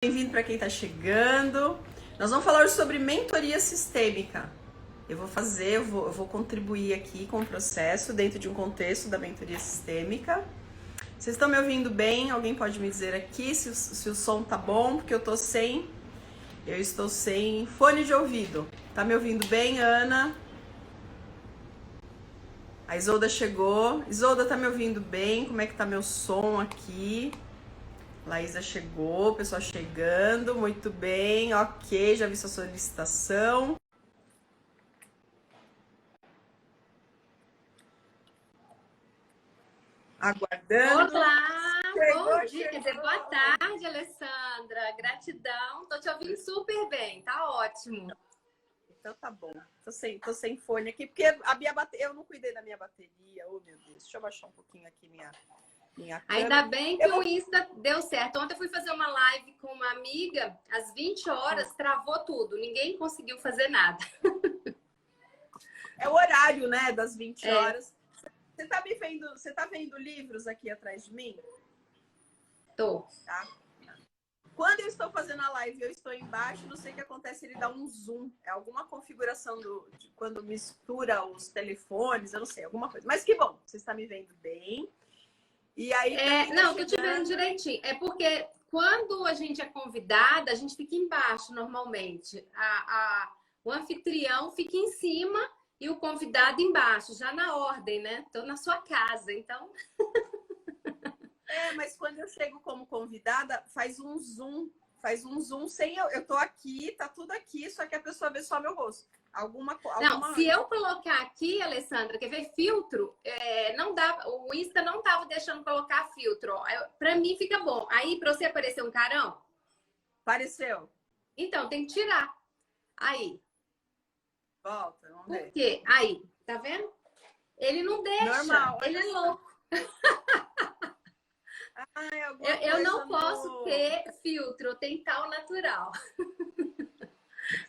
Bem-vindo para quem está chegando. Nós vamos falar hoje sobre mentoria sistêmica. Eu vou contribuir aqui com o processo dentro de um contexto da mentoria sistêmica. Vocês estão me ouvindo bem? Alguém pode me dizer aqui se o som tá bom? Porque eu estou sem fone de ouvido. Tá me ouvindo bem, Ana? A Isolda chegou. Isolda, tá me ouvindo bem? Como é que tá meu som aqui? Laísa chegou, pessoal chegando, muito bem, ok, já vi sua solicitação. Aguardando. Olá, Chegou, bom dia, quer dizer, boa tarde, Alessandra, gratidão, tô te ouvindo super bem, tá ótimo. Então tá bom, tô sem fone aqui, porque a minha bateria, eu não cuidei da minha bateria, oh meu Deus, deixa eu baixar um pouquinho aqui minha câmera. Ainda bem que o Insta deu certo. Ontem eu fui fazer uma live com uma amiga, às 20 horas, travou tudo, ninguém conseguiu fazer nada. É o horário, né, das 20 horas. Você tá vendo livros aqui atrás de mim? Tô. Tá? Quando eu estou fazendo a live, eu estou embaixo, não sei o que acontece, ele dá um zoom. É alguma configuração de quando mistura os telefones, eu não sei, alguma coisa. Mas que bom, você está me vendo bem. E aí, não, tô te vendo direitinho. É porque quando a gente é convidada, a gente fica embaixo normalmente. O anfitrião fica em cima e o convidado embaixo, já na ordem, né? Tô na sua casa, então. Mas quando eu chego como convidada, faz um zoom sem eu tô aqui, tá tudo aqui, só que a pessoa vê só meu rosto. Não, se eu colocar aqui, Alessandra, quer ver filtro? Não dá, o Insta não tava deixando colocar filtro. Pra mim fica bom. Aí, pra você aparecer um carão? Apareceu. Então, tem que tirar. Aí. Volta, vamos ver. Por quê? Aí, tá vendo? Ele não deixa. Normal. Ele é louco. Eu não posso ter filtro, tem que estar o natural.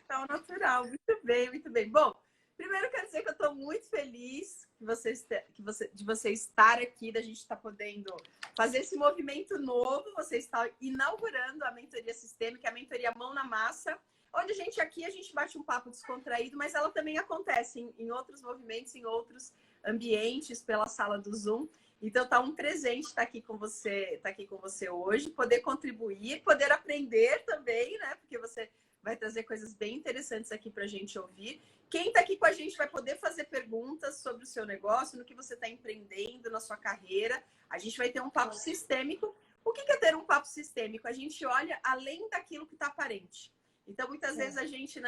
Tá o natural, muito bem, muito bem. Bom, primeiro quero dizer que eu estou muito feliz de você estar aqui, da gente estar podendo fazer esse movimento novo. Você está inaugurando a mentoria sistêmica, a mentoria Mão na Massa, onde a gente bate um papo descontraído, mas ela também acontece em outros movimentos, em outros ambientes, pela sala do Zoom. Então tá um presente estar aqui com você hoje, poder contribuir, poder aprender também, né? Porque você vai trazer coisas bem interessantes aqui para a gente ouvir. Quem está aqui com a gente vai poder fazer perguntas sobre o seu negócio, no que você está empreendendo, na sua carreira. A gente vai ter um papo sistêmico. O que é ter um papo sistêmico? A gente olha além daquilo que está aparente. Então, muitas vezes a gente,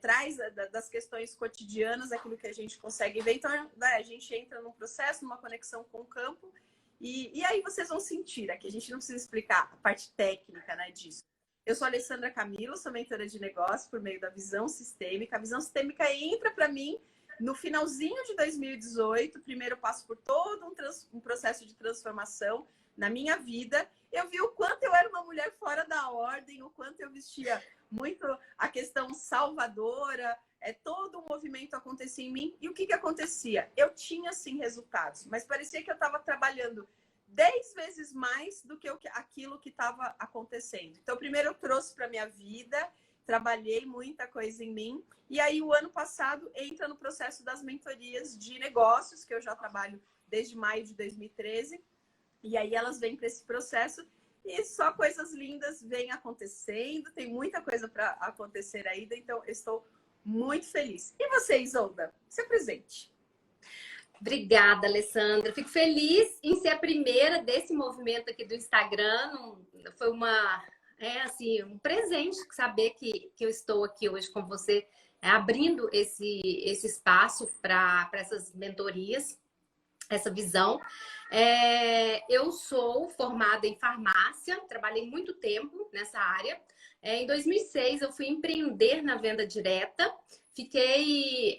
traz das questões cotidianas aquilo que a gente consegue ver. Então, a gente entra num processo, numa conexão com o campo. E aí vocês vão sentir aqui. A gente não precisa explicar a parte técnica, né, disso. Eu sou a Alessandra Camilo, sou mentora de negócio por meio da Visão Sistêmica. A Visão Sistêmica entra para mim no finalzinho de 2018. Primeiro eu passo por todo um processo de transformação na minha vida. Eu vi o quanto eu era uma mulher fora da ordem, o quanto eu vestia muito a questão salvadora, todo um movimento acontecia em mim. E o que acontecia? Eu tinha, sim, resultados, mas parecia que eu estava trabalhando 10 vezes mais do que aquilo que estava acontecendo. Então, primeiro eu trouxe para minha vida, trabalhei muita coisa em mim, e aí o ano passado entra no processo das mentorias de negócios, que eu já trabalho desde maio de 2013, e aí elas vêm para esse processo, e só coisas lindas vêm acontecendo, tem muita coisa para acontecer ainda, então eu estou muito feliz. E você, Isolda? Se apresente. Obrigada, Alessandra. Fico feliz em ser a primeira desse movimento aqui do Instagram. Foi um presente saber que eu estou aqui hoje com você, abrindo esse espaço para essas mentorias, essa visão. Eu sou formada em farmácia, trabalhei muito tempo nessa área. Em 2006, eu fui empreender na venda direta. Fiquei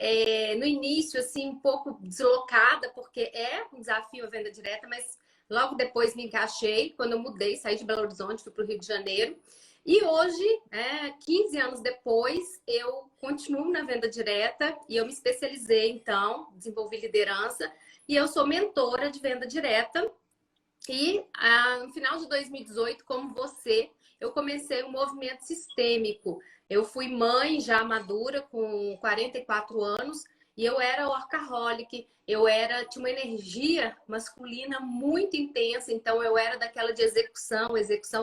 no início assim um pouco deslocada, porque é um desafio a venda direta, mas logo depois me encaixei. Quando eu mudei, saí de Belo Horizonte, fui para o Rio de Janeiro. E hoje, 15 anos depois, eu continuo na venda direta e eu me especializei, então, desenvolvi liderança e eu sou mentora de venda direta. E no final de 2018, como você, eu comecei um movimento sistêmico. Eu fui mãe já madura, com 44 anos, e eu era workaholic, tinha uma energia masculina muito intensa, então eu era daquela de execução,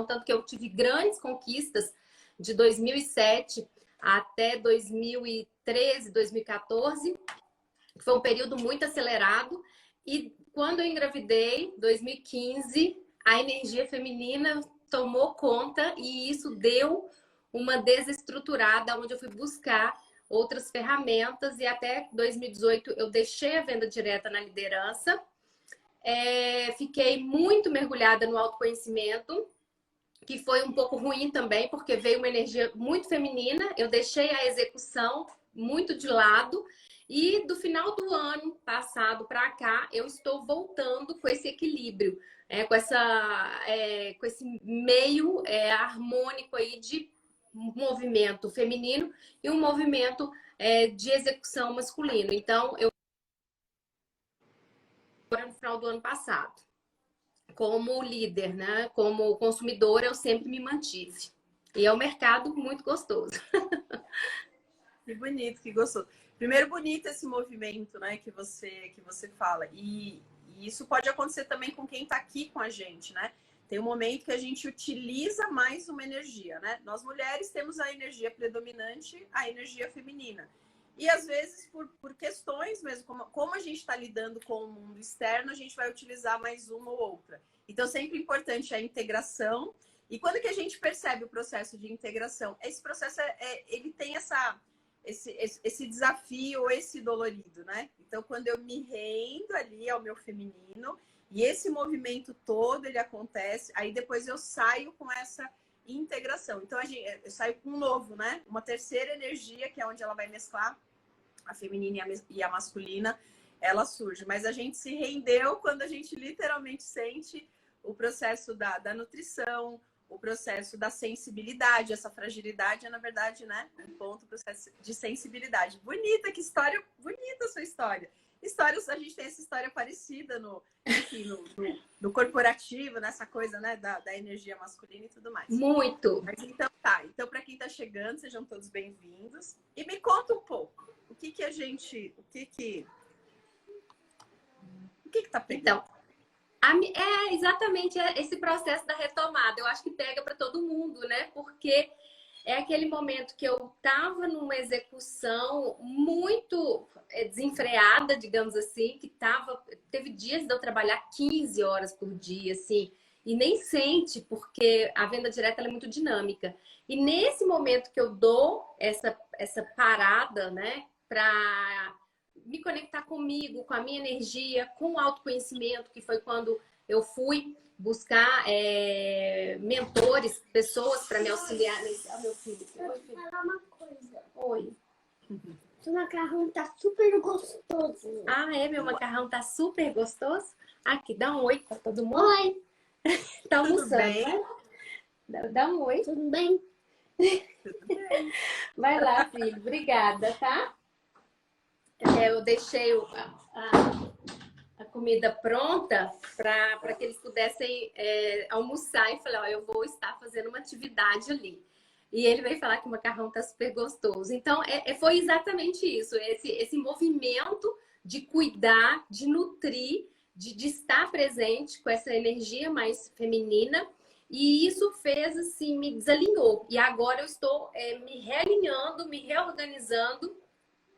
tanto que eu tive grandes conquistas de 2007 até 2013, 2014. Foi um período muito acelerado. E quando eu engravidei, 2015, a energia feminina tomou conta e isso deu uma desestruturada, onde eu fui buscar outras ferramentas e até 2018 eu deixei a venda direta na liderança. Fiquei muito mergulhada no autoconhecimento, que foi um pouco ruim também, porque veio uma energia muito feminina. Eu deixei a execução muito de lado. E do final do ano passado para cá, eu estou voltando com esse equilíbrio, com esse meio harmônico aí de movimento feminino e um movimento de execução masculino. Então, eu no final do ano passado, como líder, né? Como consumidora, eu sempre me mantive. E é um mercado muito gostoso. Que bonito, que gostoso. Primeiro, bonito esse movimento, né, que você fala. E isso pode acontecer também com quem está aqui com a gente, né? Tem um momento que a gente utiliza mais uma energia, né? Nós mulheres temos a energia predominante, a energia feminina. E às vezes, por questões mesmo, como a gente está lidando com o mundo externo, a gente vai utilizar mais uma ou outra. Então, sempre importante a integração. E quando que a gente percebe o processo de integração? Esse processo, ele tem esse desafio, esse dolorido, né? Então, quando eu me rendo ali ao meu feminino e esse movimento todo ele acontece, aí depois eu saio com essa integração. Então, eu saio com um novo, né? Uma terceira energia, que é onde ela vai mesclar a feminina e a masculina, ela surge. Mas a gente se rendeu quando a gente literalmente sente o processo da nutrição, o processo da sensibilidade. Essa fragilidade é, na verdade, né, um ponto, processo de sensibilidade. Bonita, que história bonita a sua história. A gente tem essa história parecida no corporativo, nessa coisa, né, da energia masculina e tudo mais. Muito! Mas então tá. Então, para quem está chegando, sejam todos bem-vindos. E me conta um pouco, o que tá pegando? Então, exatamente esse processo da retomada. Eu acho que pega para todo mundo, né? Porque é aquele momento que eu estava numa execução muito desenfreada, digamos assim, teve dias de eu trabalhar 15 horas por dia, assim, e nem sente, porque a venda direta ela é muito dinâmica. E nesse momento que eu dou essa parada, né, para me conectar comigo, com a minha energia, com o autoconhecimento, que foi quando eu fui buscar mentores, pessoas para me auxiliar nesse. Meu filho. Vou te falar uma coisa. Oi. Seu macarrão tá super gostoso. Ah, meu macarrão tá super gostoso? Aqui, dá um oi para todo mundo. Oi, Tá almoçando, Tudo bem? né? Dá um oi. tudo bem? Tudo bem. Vai lá, filho. Obrigada, tá? Eu deixei a comida pronta para que eles pudessem almoçar e falei, ó, eu vou estar fazendo uma atividade ali. E ele veio falar que o macarrão tá super gostoso. Então, foi exatamente isso, esse movimento de cuidar, de nutrir, de estar presente com essa energia mais feminina. E isso fez, assim, me desalinhou. E agora eu estou me realinhando, me reorganizando.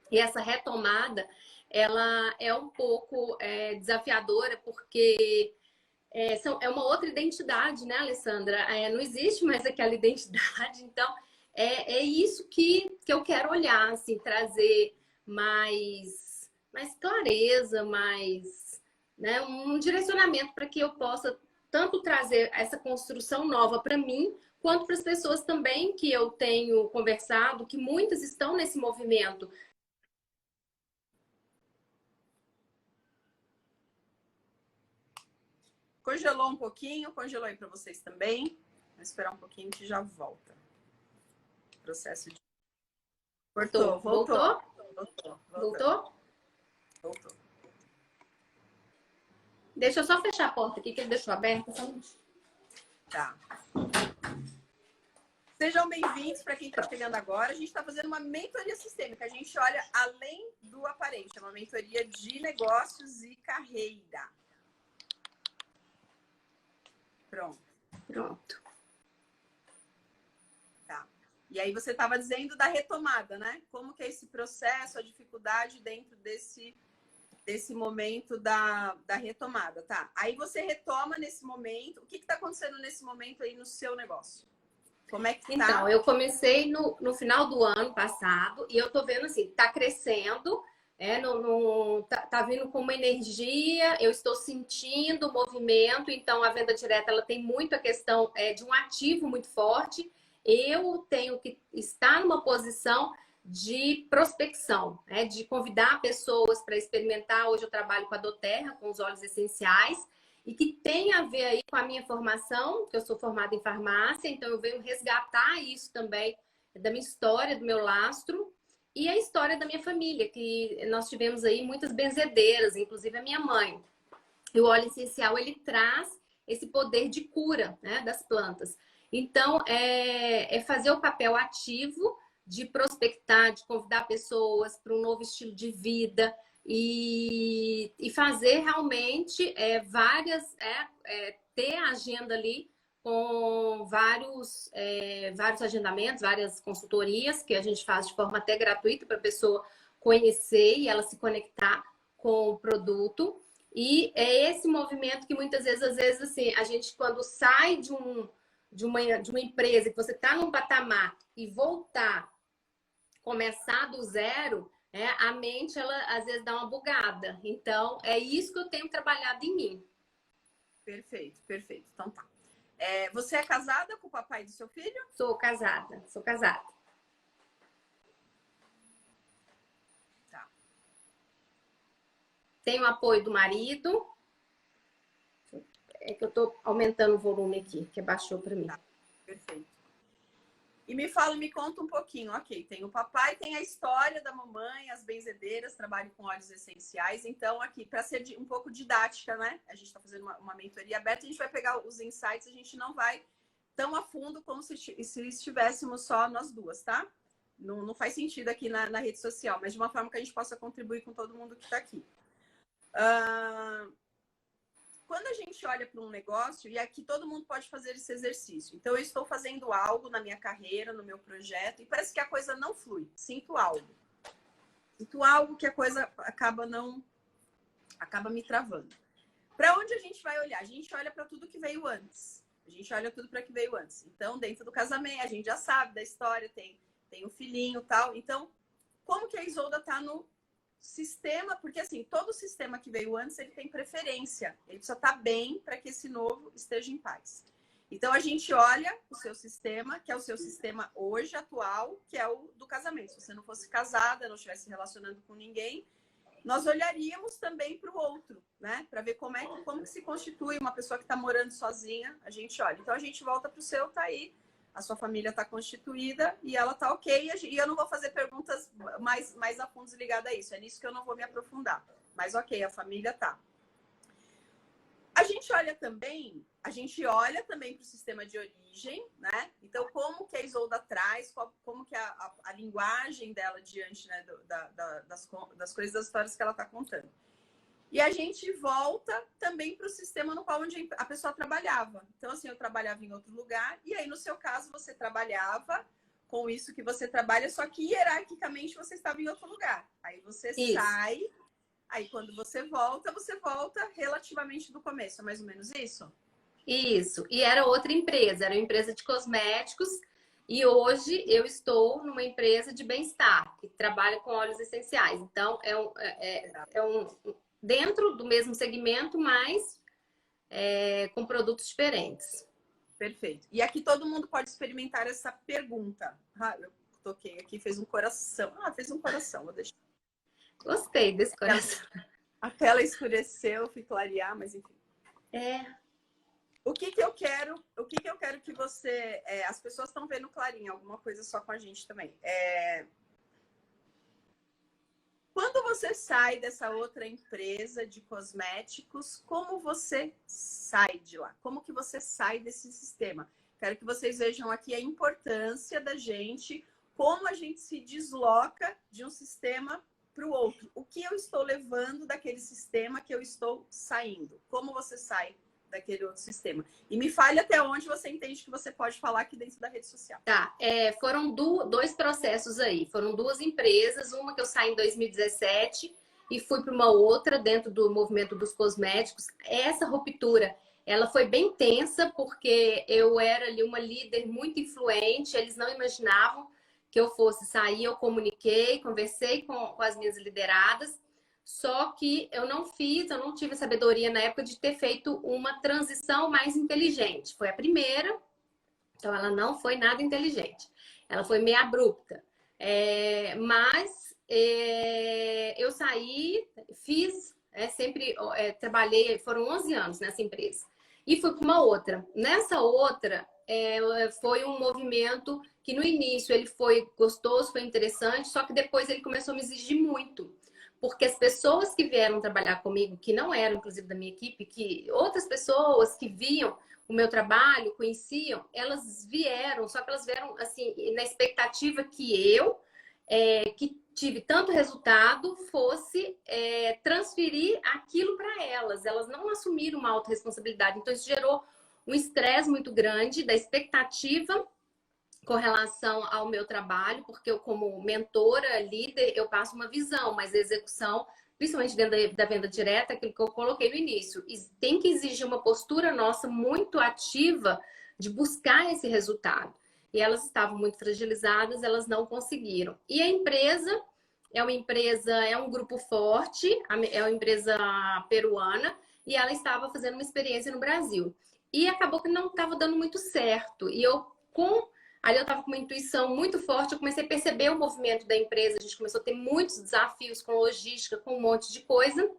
E essa retomada, ela é um pouco desafiadora, porque é uma outra identidade, né, Alessandra? Não existe mais aquela identidade. Então, é isso que eu quero olhar, assim, trazer mais clareza, né, um direcionamento para que eu possa tanto trazer essa construção nova para mim, quanto para as pessoas também que eu tenho conversado, que muitas estão nesse movimento. Congelou um pouquinho, congelou aí para vocês também. Vou esperar um pouquinho que já volta. Processo de... Voltou. Voltou? Deixa eu só fechar a porta aqui, que ele deixou aberta. Tá. Sejam bem-vindos para quem está chegando agora. A gente está fazendo uma mentoria sistêmica. A gente olha além do aparente. É uma mentoria de negócios e carreira. Pronto. Pronto. Tá. E aí você estava dizendo da retomada, né? Como que é esse processo, a dificuldade dentro desse momento da retomada, tá? Aí você retoma nesse momento. O que está acontecendo nesse momento aí no seu negócio? Como é que tá? Então, eu comecei no final do ano passado e eu tô vendo assim, tá crescendo, tá vindo com uma energia, eu estou sentindo o movimento, então a venda direta ela tem muito a questão de um ativo muito forte. Eu tenho que estar numa posição de prospecção, né? De convidar pessoas para experimentar. Hoje eu trabalho com a doTERRA, com os óleos essenciais, e que tem a ver aí com a minha formação, que eu sou formada em farmácia, então eu venho resgatar isso também da minha história, do meu lastro e a história da minha família, que nós tivemos aí muitas benzedeiras, inclusive a minha mãe. E o óleo essencial, ele traz esse poder de cura, né, das plantas. Então, é fazer o papel ativo de prospectar, de convidar pessoas para um novo estilo de vida, e fazer realmente ter a agenda ali com vários agendamentos, várias consultorias que a gente faz de forma até gratuita para a pessoa conhecer e ela se conectar com o produto. E é esse movimento que muitas vezes, às vezes, assim, a gente quando sai de uma empresa que você está num patamar e voltar, começar do zero, a mente, ela às vezes dá uma bugada. Então, é isso que eu tenho trabalhado em mim. Perfeito, perfeito. Então tá. Você é casada com o papai do seu filho? Sou casada. Tá. Tenho apoio do marido. É que eu tô aumentando o volume aqui, que baixou para mim. Tá. Perfeito. E me conta um pouquinho, ok, tem o papai, tem a história da mamãe, as benzedeiras, trabalho com óleos essenciais, então aqui, para ser um pouco didática, né, a gente está fazendo uma mentoria aberta, a gente vai pegar os insights, a gente não vai tão a fundo como se estivéssemos só nós duas, tá? Não faz sentido aqui na rede social, mas de uma forma que a gente possa contribuir com todo mundo que está aqui. Quando a gente olha para um negócio, e aqui todo mundo pode fazer esse exercício. Então, eu estou fazendo algo na minha carreira, no meu projeto, e parece que a coisa não flui. Sinto algo. Sinto algo que a coisa acaba me travando. Para onde a gente vai olhar? A gente olha para tudo que veio antes. A gente olha tudo para que veio antes. Então, dentro do casamento, a gente já sabe da história, tem um filhinho e tal. Então, como que a Isolda está no sistema, porque assim, todo sistema que veio antes, ele tem preferência. Ele precisa estar bem para que esse novo esteja em paz. Então, a gente olha o seu sistema, que é o seu sistema hoje, atual, que é o do casamento. Se você não fosse casada, não estivesse se relacionando com ninguém, nós olharíamos também para o outro, né? Para ver como que se constitui uma pessoa que está morando sozinha, a gente olha. Então, a gente volta para o seu, tá aí. A sua família está constituída e ela está ok. E eu não vou fazer perguntas mais a fundo ligadas a isso. É nisso que eu não vou me aprofundar. Mas ok, a família tá. A gente olha também para o sistema de origem, né? Então, como que a Isolda traz, como que a linguagem dela diante, né, das coisas, das histórias que ela está contando. E a gente volta também para o sistema no qual onde a pessoa trabalhava. Então, assim, eu trabalhava em outro lugar, e aí, no seu caso, você trabalhava com isso que você trabalha, só que hierarquicamente você estava em outro lugar. Aí você sai, aí quando você volta relativamente do começo. É mais ou menos isso? Isso. E era outra empresa, era uma empresa de cosméticos, e hoje eu estou numa empresa de bem-estar, que trabalha com óleos essenciais. Então, dentro do mesmo segmento, mas com produtos diferentes. Perfeito. E aqui todo mundo pode experimentar essa pergunta. Eu toquei aqui, fez um coração. Fez um coração, vou deixar. Gostei desse coração. A tela escureceu, fui clarear, mas enfim. O que eu quero que você... as pessoas estão vendo clarinho, alguma coisa só com a gente também. Quando você sai dessa outra empresa de cosméticos, como você sai de lá? Como que você sai desse sistema? Quero que vocês vejam aqui a importância da gente, como a gente se desloca de um sistema para o outro. O que eu estou levando daquele sistema que eu estou saindo? Como você sai daquele outro sistema? E me fale até onde você entende que você pode falar aqui dentro da rede social. Tá, foram dois processos aí. Foram duas empresas, uma que eu saí em 2017 e fui para uma outra dentro do movimento dos cosméticos. Essa ruptura, ela foi bem tensa, porque eu era ali uma líder muito influente, eles não imaginavam que eu fosse sair, eu comuniquei, conversei com as minhas lideradas, só que eu não tive a sabedoria na época de ter feito uma transição mais inteligente. Foi a primeira, então ela não foi nada inteligente. Ela foi meio abrupta. Mas eu saí, fiz, sempre trabalhei, foram 11 anos nessa empresa. E fui para uma outra. Nessa outra, foi um movimento que no início ele foi gostoso, foi interessante, só que depois ele começou a me exigir muito. Porque as pessoas que vieram trabalhar comigo, que não eram, inclusive, da minha equipe, que outras pessoas que viam o meu trabalho, conheciam, elas vieram, só que elas vieram, assim, na expectativa que eu, que tive tanto resultado, fosse transferir aquilo para elas. Elas não assumiram uma autorresponsabilidade. Então, isso gerou um estresse muito grande da expectativa com relação ao meu trabalho, porque eu, como mentora, líder, eu passo uma visão, mas a execução, principalmente dentro da venda direta, aquilo que eu coloquei no início, tem que exigir uma postura nossa muito ativa de buscar esse resultado. E elas estavam muito fragilizadas, elas não conseguiram. E a empresa é um grupo forte, é uma empresa peruana, e ela estava fazendo uma experiência no Brasil. E acabou que não estava dando muito certo. E ali eu estava com uma intuição muito forte, eu comecei a perceber o movimento da empresa, a gente começou a ter muitos desafios com logística, com um monte de coisa.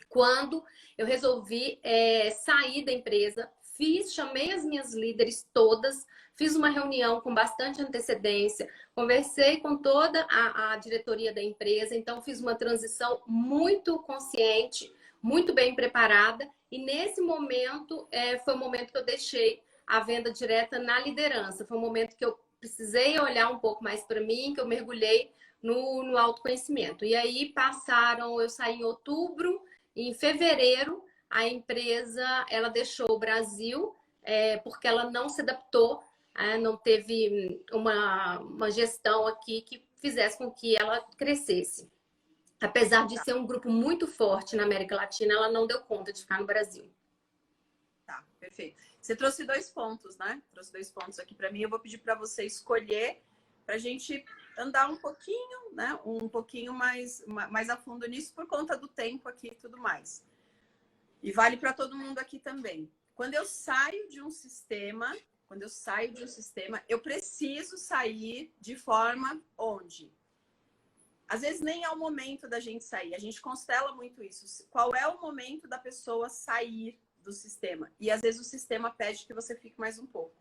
Quando eu resolvi sair da empresa, chamei as minhas líderes todas, fiz uma reunião com bastante antecedência, conversei com toda a diretoria da empresa, então fiz uma transição muito consciente, muito bem preparada, e nesse momento foi o momento que eu deixei a venda direta na liderança. Foi um momento que eu precisei olhar um pouco mais para mim, que eu mergulhei no autoconhecimento. E aí eu saí em outubro, em fevereiro, a empresa ela deixou o Brasil porque ela não se adaptou, não teve uma gestão aqui que fizesse com que ela crescesse. Apesar de ser um grupo muito forte na América Latina, ela não deu conta de ficar no Brasil. Tá, perfeito. Você trouxe 2 pontos, né? Trouxe 2 pontos aqui para mim. Eu vou pedir para você escolher para a gente andar um pouquinho, né? Um pouquinho mais a fundo nisso por conta do tempo aqui e tudo mais. E vale para todo mundo aqui também. Quando eu saio de um sistema, eu preciso sair de forma onde? Às vezes nem é o momento da gente sair. A gente constela muito isso. Qual é o momento da pessoa sair do sistema? E às vezes o sistema pede que você fique mais um pouco.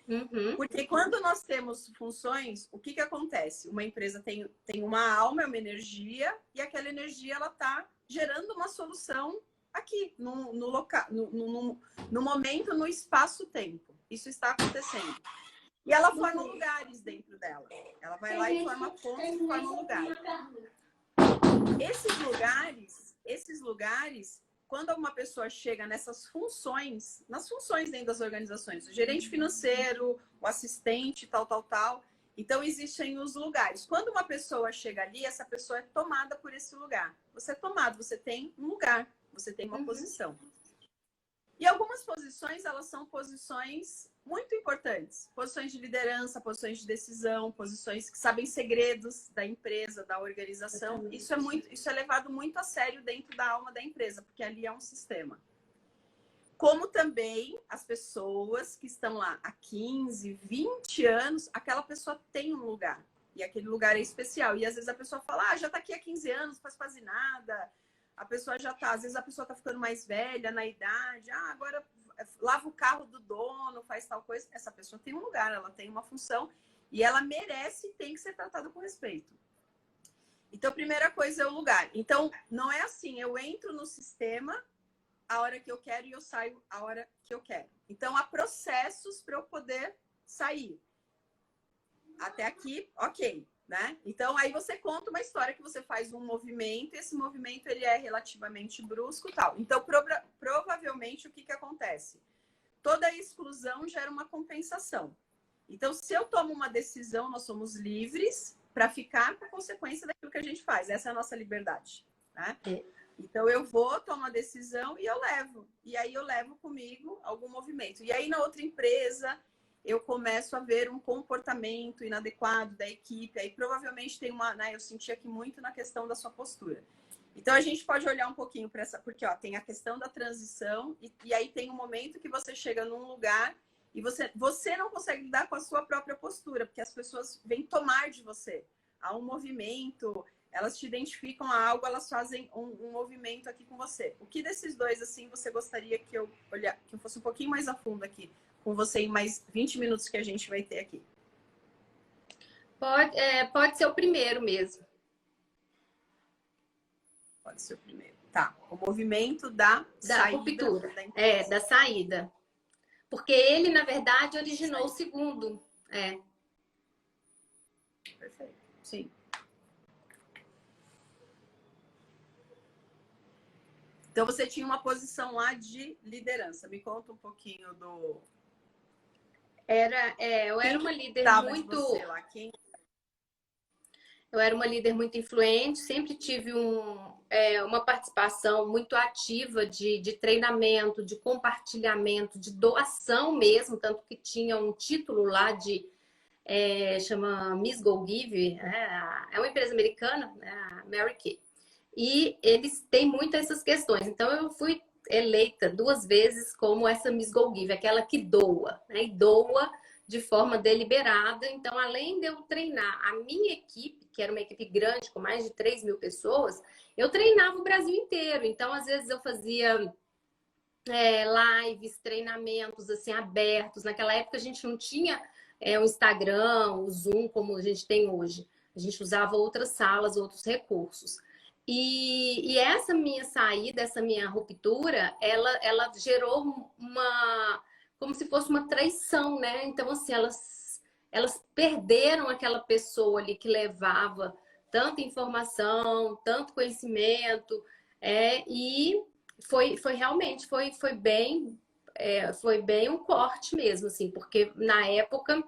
Uhum. Porque quando nós temos funções, o que acontece? Uma empresa tem uma alma, é uma energia, e aquela energia ela está gerando uma solução aqui, no local, no momento, no espaço-tempo. Isso está acontecendo. E ela forma lugares dentro dela. Ela vai lá e forma pontos e forma lugares. Esses lugares, quando uma pessoa chega nas funções dentro das organizações, o gerente financeiro, o assistente, tal. Então, existem os lugares. Quando uma pessoa chega ali, essa pessoa é tomada por esse lugar. Você é tomado, você tem um lugar, você tem uma posição. E algumas posições, elas são posições muito importantes. Posições de liderança, posições de decisão, posições que sabem segredos da empresa, da organização. Isso é levado muito a sério dentro da alma da empresa, porque ali é um sistema. Como também as pessoas que estão lá há 15, 20 anos, aquela pessoa tem um lugar. E aquele lugar é especial. E às vezes a pessoa fala, já está aqui há 15 anos, não faz quase nada. A pessoa já está, às vezes a pessoa está ficando mais velha na idade. Agora lava o carro do dono, faz tal coisa. Essa pessoa tem um lugar, ela tem uma função e ela merece e tem que ser tratada com respeito. Então, a primeira coisa é o lugar. Então, não é assim, eu entro no sistema a hora que eu quero e eu saio a hora que eu quero. Então, há processos para eu poder sair. Até aqui, ok, né? Então, aí você conta uma história que você faz um movimento e esse movimento ele é relativamente brusco e tal. Então, provavelmente, o que acontece? Toda exclusão gera uma compensação. Então, se eu tomo uma decisão, nós somos livres para ficar com a consequência daquilo que a gente faz. Essa é a nossa liberdade, né? Então, eu vou, tomo uma decisão e eu levo. E aí, eu levo comigo algum movimento. E aí, na outra empresa, eu começo a ver um comportamento inadequado da equipe. Aí, provavelmente, tem uma... né, eu senti aqui muito na questão da sua postura. Então, a gente pode olhar um pouquinho para essa... Porque, ó, tem a questão da transição e aí tem um momento que você chega num lugar e você não consegue lidar com a sua própria postura, porque as pessoas vêm tomar de você. Há um movimento, elas te identificam a algo, elas fazem um movimento aqui com você. O que desses dois, assim, você gostaria que eu fosse um pouquinho mais a fundo aqui com você em mais 20 minutos que a gente vai ter aqui? Pode ser o primeiro mesmo. Pode ser o primeiro. Tá. O movimento da saída. Ruptura. Da saída. Porque ele, na verdade, originou o segundo. Perfeito. Sim. Então, você tinha uma posição lá de liderança. Me conta um pouquinho do... Eu era uma líder muito... Eu era uma líder muito influente, sempre tive uma participação muito ativa de treinamento, de compartilhamento, de doação mesmo, tanto que tinha um título lá chama Miss Go Give, é uma empresa americana, né, a Mary Kay. E eles têm muito essas questões. Então, eu fui eleita 2 vezes como essa Miss Go Give, aquela que doa, né? E doa de forma deliberada. Então, além de eu treinar a minha equipe, que era uma equipe grande, com mais de 3.000 pessoas, eu treinava o Brasil inteiro. Então, às vezes, eu fazia lives, treinamentos assim, abertos. Naquela época, a gente não tinha o Instagram, o Zoom, como a gente tem hoje. A gente usava outras salas, outros recursos. E essa minha saída, essa minha ruptura, ela gerou como se fosse uma traição, né? Então, assim, elas perderam aquela pessoa ali que levava tanta informação, tanto conhecimento, e foi realmente, foi bem um corte mesmo, assim, porque na época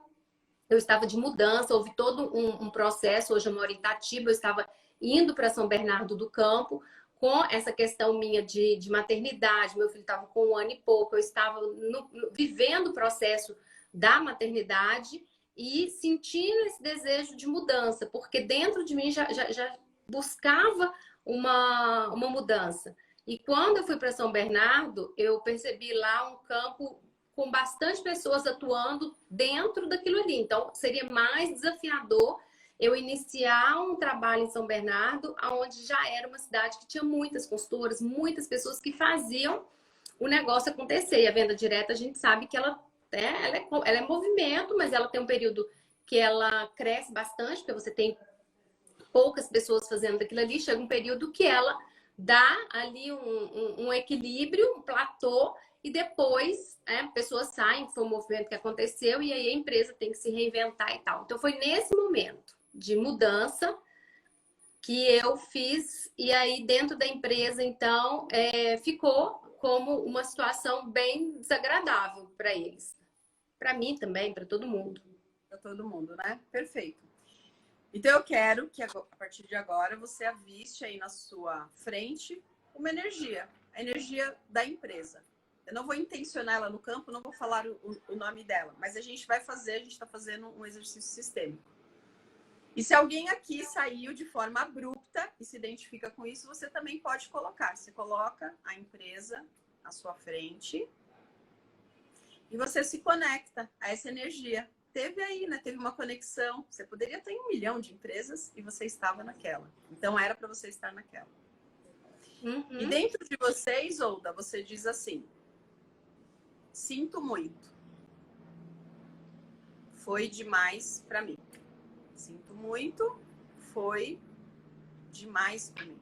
eu estava de mudança, houve todo um processo. Hoje eu moro em Itatiba, eu estava indo para São Bernardo do Campo com essa questão minha de maternidade. Meu filho estava com 1 ano e pouco, eu estava vivendo o processo da maternidade e sentindo esse desejo de mudança, porque dentro de mim já buscava uma mudança. E quando eu fui para São Bernardo, eu percebi lá um campo com bastante pessoas atuando dentro daquilo ali. Então, seria mais desafiador eu iniciar um trabalho em São Bernardo, onde já era uma cidade que tinha muitas consultoras, muitas pessoas que faziam o negócio acontecer. E a venda direta, a gente sabe que ela é movimento, mas ela tem um período que ela cresce bastante, porque você tem poucas pessoas fazendo daquilo ali. Chega um período que ela dá ali um equilíbrio, um platô, e depois pessoas saem, foi um movimento que aconteceu, e aí a empresa tem que se reinventar e tal. Então foi nesse momento de mudança que eu fiz, e aí dentro da empresa, então, ficou como uma situação bem desagradável para eles. Para mim também, para todo mundo. Para todo mundo, né? Perfeito. Então eu quero que a partir de agora você aviste aí na sua frente uma energia, a energia da empresa. Eu não vou intencionar ela no campo, não vou falar o nome dela, mas a gente está fazendo um exercício sistêmico. E se alguém aqui saiu de forma abrupta e se identifica com isso, você também pode colocar. Você coloca a empresa à sua frente e você se conecta a essa energia. Teve aí, né? Teve uma conexão. Você poderia ter 1 milhão de empresas e você estava naquela. Então era para você estar naquela. Uhum. E dentro de vocês, Olda, você diz assim: sinto muito. Foi demais para mim. Sinto muito. Foi demais para mim.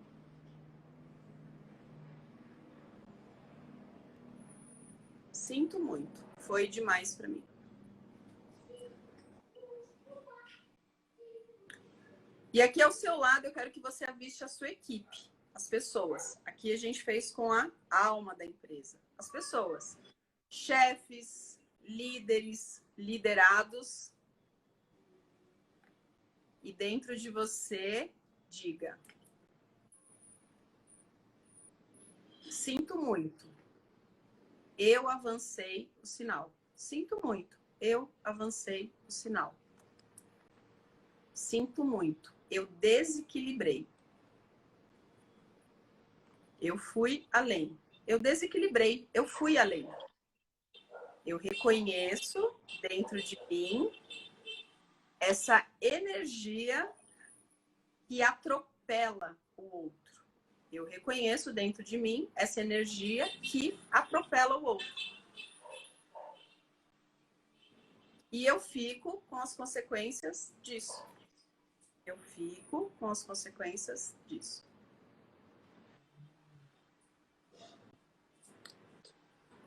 Sinto muito. Foi demais para mim. E aqui ao seu lado, eu quero que você aviste a sua equipe, as pessoas. Aqui a gente fez com a alma da empresa. As pessoas. Chefes, líderes, liderados. E dentro de você, diga: sinto muito. Eu avancei o sinal. Sinto muito. Eu avancei o sinal. Sinto muito. Eu desequilibrei. Eu fui além. Eu desequilibrei. Eu fui além. Eu reconheço dentro de mim essa energia que atropela o outro. Eu reconheço dentro de mim essa energia que atropela o outro. E eu fico com as consequências disso. Eu fico com as consequências disso.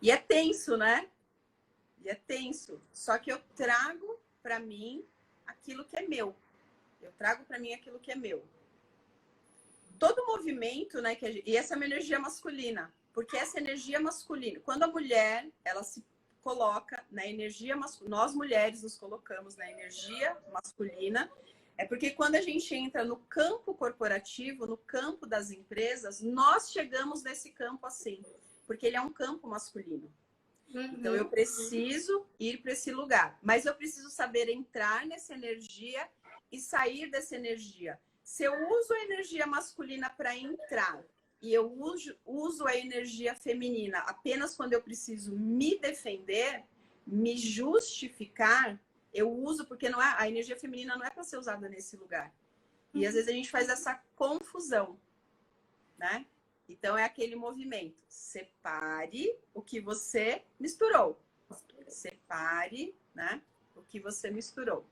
E é tenso, né? E é tenso. Só que eu trago para mim aquilo que é meu. Eu trago para mim aquilo que é meu. Todo movimento, né? E essa é uma energia masculina. Porque essa energia masculina, quando a mulher, ela se coloca na energia masculina, nós mulheres nos colocamos na energia masculina, é porque quando a gente entra no campo corporativo, no campo das empresas, nós chegamos nesse campo assim, porque ele é um campo masculino. Então eu preciso ir para esse lugar, mas eu preciso saber entrar nessa energia e sair dessa energia. Se eu uso a energia masculina para entrar e eu uso a energia feminina apenas quando eu preciso me defender, me justificar, eu uso porque não é, a energia feminina não é para ser usada nesse lugar. E às vezes a gente faz essa confusão, né? Então é aquele movimento. Separe o que você misturou. Separe, né, o que você misturou.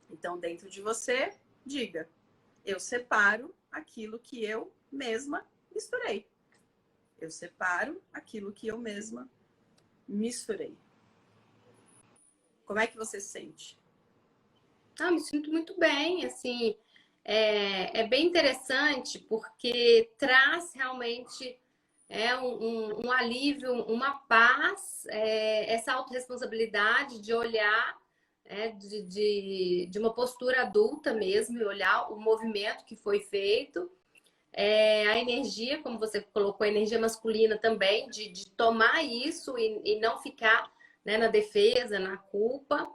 Então dentro de você, diga: eu separo aquilo que eu mesma misturei. Eu separo aquilo que eu mesma misturei. Como é que você se sente? Ah, me sinto muito bem, assim, é bem interessante porque traz realmente um alívio, uma paz, essa autorresponsabilidade de olhar, de uma postura adulta mesmo, e olhar o movimento que foi feito, a energia, como você colocou, a energia masculina também, de tomar isso e não ficar, né, na defesa, na culpa.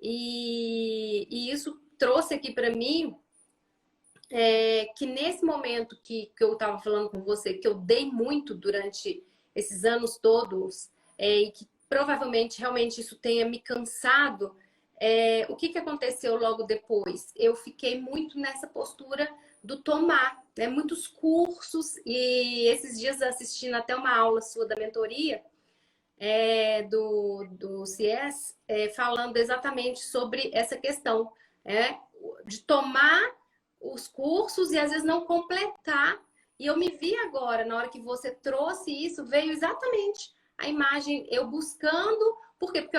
E isso trouxe aqui para mim que nesse momento que eu estava falando com você, que eu dei muito durante esses anos todos, e que provavelmente realmente isso tenha me cansado, o que aconteceu logo depois? Eu fiquei muito nessa postura do tomar, né? Muitos cursos, e esses dias assistindo até uma aula sua da mentoria, do CS, falando exatamente sobre essa questão, de tomar os cursos e às vezes não completar. E eu me vi agora, na hora que você trouxe isso, veio exatamente a imagem, eu buscando. Por quê? Porque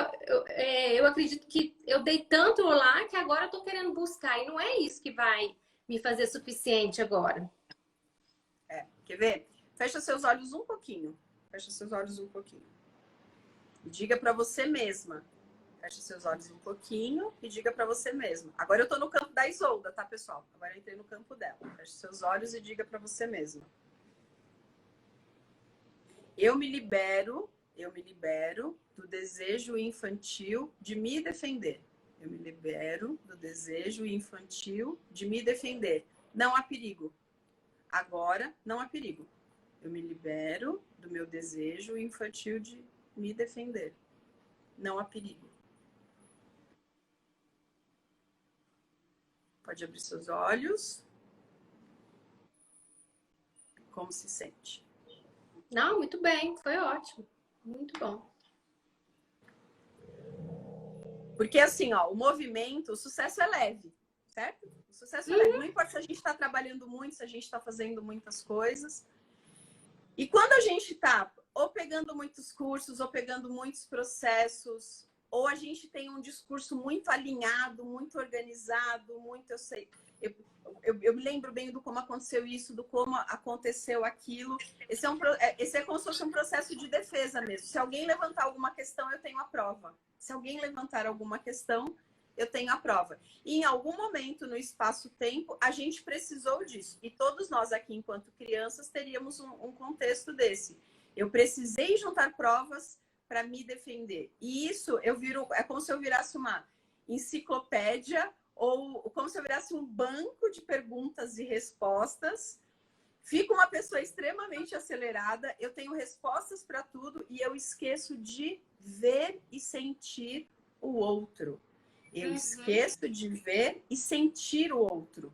eu acredito que eu dei tanto lá que agora eu tô querendo buscar. E não é isso que vai me fazer suficiente agora. Quer ver? Fecha seus olhos um pouquinho. Fecha seus olhos um pouquinho. E diga para você mesma. Feche seus olhos um pouquinho e diga para você mesma. Agora eu tô no campo da Isolda, tá, pessoal? Agora eu entrei no campo dela. Feche seus olhos e diga para você mesma. Eu me libero do desejo infantil de me defender. Eu me libero do desejo infantil de me defender. Não há perigo. Agora não há perigo. Eu me libero do meu desejo infantil de me defender. Não há perigo. Pode abrir seus olhos. Como se sente? Não, muito bem, foi ótimo. Muito bom. Porque assim, ó, o movimento, o sucesso é leve, certo? O sucesso é leve. Não importa se a gente está trabalhando muito, se a gente está fazendo muitas coisas. E quando a gente está ou pegando muitos cursos, ou pegando muitos processos, ou a gente tem um discurso muito alinhado, muito organizado, muito, eu sei... Eu me lembro bem do como aconteceu isso, do como aconteceu aquilo. Esse é como se fosse um processo de defesa mesmo. Se alguém levantar alguma questão, eu tenho a prova. Se alguém levantar alguma questão, eu tenho a prova. E em algum momento no espaço-tempo, a gente precisou disso. E todos nós aqui, enquanto crianças, teríamos um contexto desse. Eu precisei juntar provas para me defender. E isso é como se eu virasse uma enciclopédia ou como se eu virasse um banco de perguntas e respostas. Fico uma pessoa extremamente acelerada, eu tenho respostas para tudo e eu esqueço de ver e sentir o outro. Eu esqueço de ver e sentir o outro.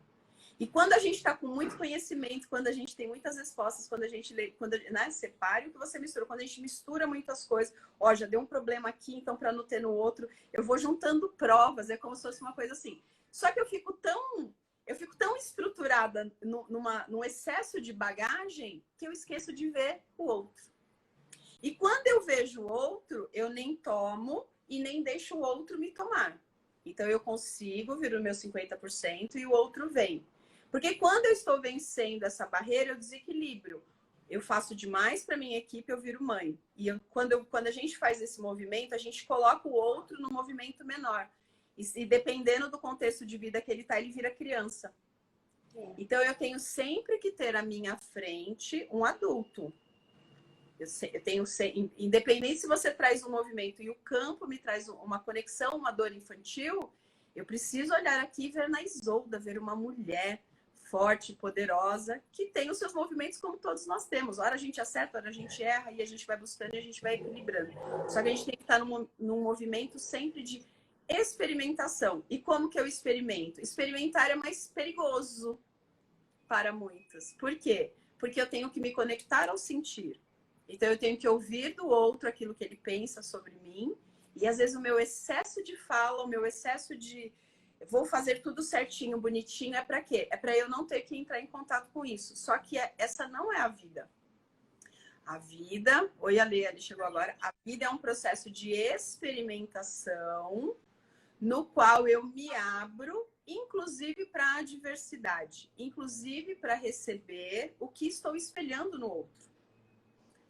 E quando a gente está com muito conhecimento, quando a gente tem muitas respostas, quando a gente lê, né, separe o que você mistura. Quando a gente mistura muitas coisas, ó, já deu um problema aqui, então para não ter no outro, eu vou juntando provas, é como se fosse uma coisa assim. Só que eu fico tão estruturada num excesso de bagagem que eu esqueço de ver o outro. E quando eu vejo o outro, eu nem tomo e nem deixo o outro me tomar. Então eu consigo vir o meu 50% e o outro vem. Porque quando eu estou vencendo essa barreira, eu desequilibro. Eu faço demais para minha equipe, eu viro mãe. E quando a gente faz esse movimento, a gente coloca o outro no movimento menor. E dependendo do contexto de vida que ele está, ele vira criança. Então, eu tenho sempre que ter à minha frente um adulto. Eu tenho, independente se você traz um movimento e o campo me traz uma conexão, uma dor infantil, eu preciso olhar aqui e ver na Isolda, ver uma mulher forte, poderosa, que tem os seus movimentos como todos nós temos. Ora a gente acerta, ora a gente erra, e a gente vai buscando e a gente vai equilibrando. Só que a gente tem que estar num movimento sempre de experimentação. E como que eu experimento? Experimentar é mais perigoso para muitos. Por quê? Porque eu tenho que me conectar ao sentir. Então eu tenho que ouvir do outro aquilo que ele pensa sobre mim. E às vezes o meu excesso de fala, o meu excesso de vou fazer tudo certinho, bonitinho, é para quê? É para eu não ter que entrar em contato com isso. Só que essa não é a vida. A vida... Oi, Ale chegou agora. A vida é um processo de experimentação no qual eu me abro, inclusive para a diversidade, inclusive para receber o que estou espelhando no outro.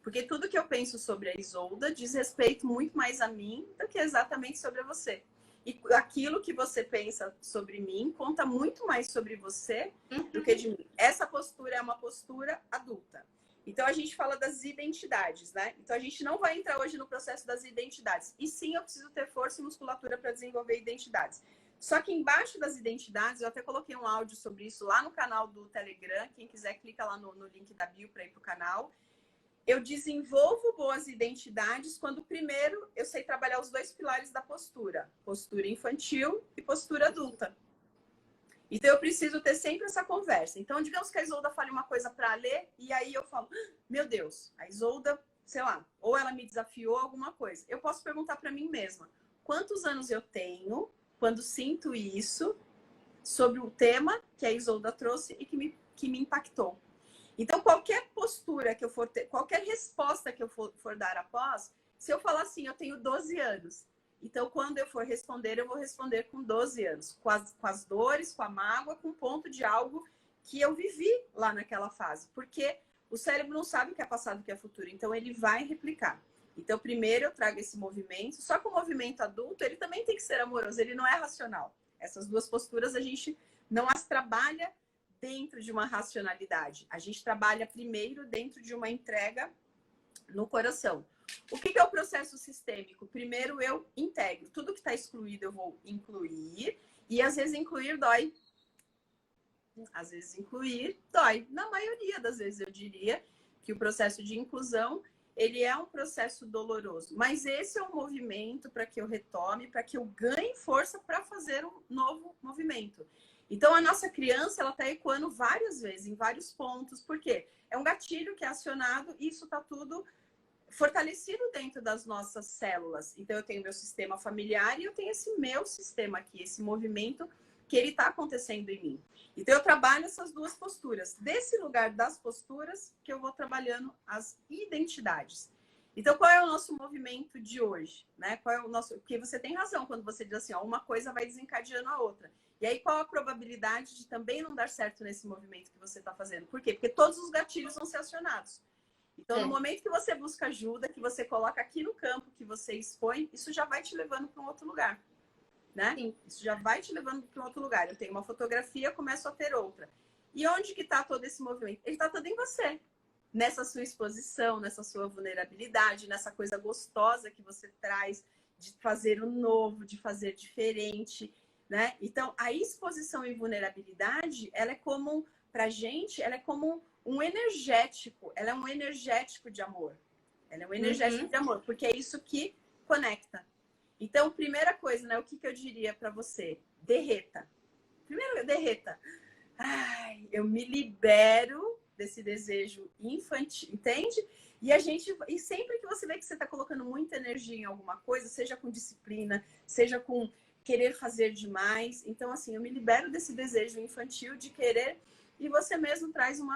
Porque tudo que eu penso sobre a Isolda diz respeito muito mais a mim do que exatamente sobre você. E aquilo que você pensa sobre mim conta muito mais sobre você do que de mim. Essa postura é uma postura adulta. Então, a gente fala das identidades, né? Então, a gente não vai entrar hoje no processo das identidades. E sim, eu preciso ter força e musculatura para desenvolver identidades. Só que embaixo das identidades, eu até coloquei um áudio sobre isso lá no canal do Telegram. Quem quiser, clica lá no link da bio para ir para o canal. Eu desenvolvo boas identidades quando, primeiro, eu sei trabalhar os dois pilares da postura. Postura infantil e postura adulta. Então, eu preciso ter sempre essa conversa. Então, digamos que a Isolda fale uma coisa para ler, e aí eu falo, meu Deus, a Isolda, sei lá, ou ela me desafiou alguma coisa. Eu posso perguntar para mim mesma, quantos anos eu tenho quando sinto isso sobre o tema que a Isolda trouxe e que me impactou? Então, qualquer postura que eu for ter, qualquer resposta que eu for dar após, se eu falar assim, eu tenho 12 anos, então, quando eu for responder, eu vou responder com 12 anos. Com as dores, com a mágoa, com um ponto de algo que eu vivi lá naquela fase. Porque o cérebro não sabe o que é passado e o que é futuro. Então, ele vai replicar. Então, primeiro eu trago esse movimento. Só que o movimento adulto, ele também tem que ser amoroso. Ele não é racional. Essas duas posturas, a gente não as trabalha dentro de uma racionalidade. A gente trabalha primeiro dentro de uma entrega no coração. O que é o processo sistêmico? Primeiro eu integro. Tudo que está excluído eu vou incluir. E às vezes incluir dói. Às vezes incluir dói. Na maioria das vezes eu diria que o processo de inclusão ele é um processo doloroso. Mas esse é um movimento para que eu retome, para que eu ganhe força para fazer um novo movimento. Então a nossa criança ela está ecoando várias vezes, em vários pontos. Por quê? É um gatilho que é acionado e isso está tudo fortalecido dentro das nossas células. Então, eu tenho meu sistema familiar e eu tenho esse meu sistema aqui, esse movimento que ele está acontecendo em mim. Então, eu trabalho essas duas posturas. Desse lugar das posturas que eu vou trabalhando as identidades. Então, qual é o nosso movimento de hoje? Né? Qual é o nosso... Porque você tem razão quando você diz assim, ó, uma coisa vai desencadeando a outra. E aí, qual a probabilidade de também não dar certo nesse movimento que você está fazendo? Por quê? Porque todos os gatilhos vão ser acionados. Então, no momento que você busca ajuda, que você coloca aqui no campo, que você expõe, isso já vai te levando para um outro lugar. Né? Sim. Isso já vai te levando para um outro lugar. Eu tenho uma fotografia, começo a ter outra. E onde que está todo esse movimento? Ele está todo em você. Nessa sua exposição, nessa sua vulnerabilidade, nessa coisa gostosa que você traz de fazer o novo, de fazer diferente, né? Então, a exposição e vulnerabilidade, ela é como, pra gente, ela é como um energético. Ela é um energético de amor. Ela é um energético de amor, porque é isso que conecta. Então, primeira coisa, né? O que eu diria para você? Derreta. Primeiro, derreta. Ai, eu me libero desse desejo infantil, entende? E sempre que você vê que você está colocando muita energia em alguma coisa, seja com disciplina, seja com querer fazer demais. Então, assim, eu me libero desse desejo infantil de querer e você mesmo traz um